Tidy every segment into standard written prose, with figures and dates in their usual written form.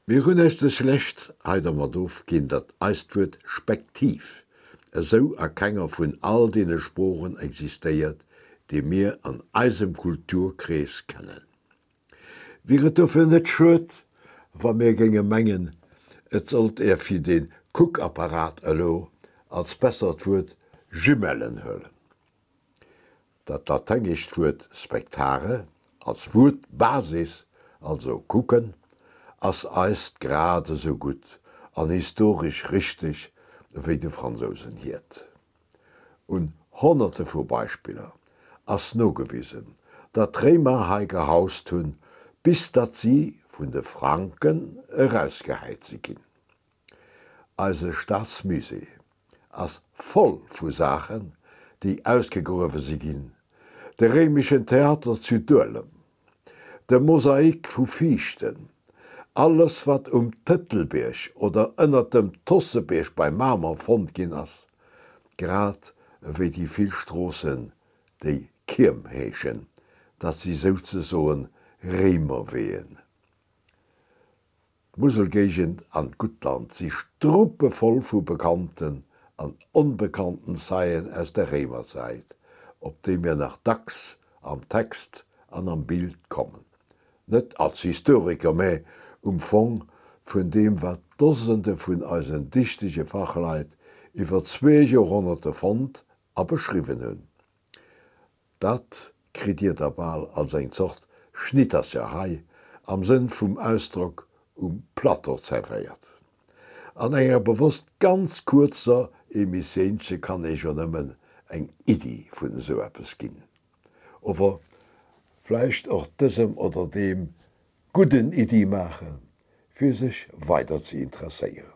Mir hunn echte schlecht heider mat doof ginn, dat eistwurt spektiv, eso a kenger vun all dene Sporen existiert, die mir an eisem Kulturkrees kennen. Wiet dofir net schut, war mir ginge mengen, et sollt fir den Kuckapparat allo als bessert wurt Jumellen hëllen. Dat Latengicht wurt Spektare als Wut Basis, also kucken, as eist gerade so gut an historisch richtig wie de Franzosen hiet. Und hunderte vu Beispieler ass no gewiesen, dat Remer ha gehaust hunn, bis dat sie vun de Franken herausgeheizt ginn. Also Staatsmusee ass voll vu Sachen, die ausgegrowe se ginn, de Remischen Theater zu Dölem, de Mosaik vu Fichten, alles wat Tëttelberg oder ënner dem Tosseberg bei Marmer fond ginn ass, grad wie die Villstrossen déi Kirm heechen, dat sie sozusagen Remer wehen. Muselgegend an Gutland sie struppevoll vu Bekannten an unbekannten Seien aus der Remerzeit, op dem wir nach Dacks am Text an am Bild kommen. Net als Historiker méi Fong vun dem wat Dosende vun eisen dichtege Fachleit iwwer 2 Jahrhunderte fand a beschriwen hunn. Dat kritiert der Ball als eng Zocht Schnitterscherhai am Sinn vum Ausdruck Platter zerfeiert. An enger bewusst ganz kurzer Emissionsche kann ich schon nëmmen eng Idi vun so etwas ginn. Oder vielleicht auch diesem oder dem guten Idee machen, für sich weiter zu interessieren.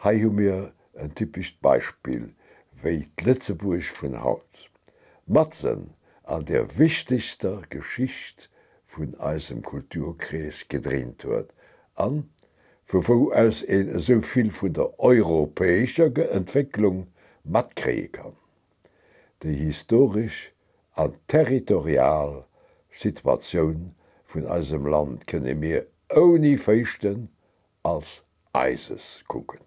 Hei hu mir ein typisch Beispiel, wie Lützeburg von Haut. Matzen an der wichtigster Geschichte von eisem Kulturkreis gedreht wird, an, wo aus so viel von der europäischen Entwicklung matkriegen kann. Die historisch an territorial Situation von eisem Land könne mir ohne Fechten als Eises gucken.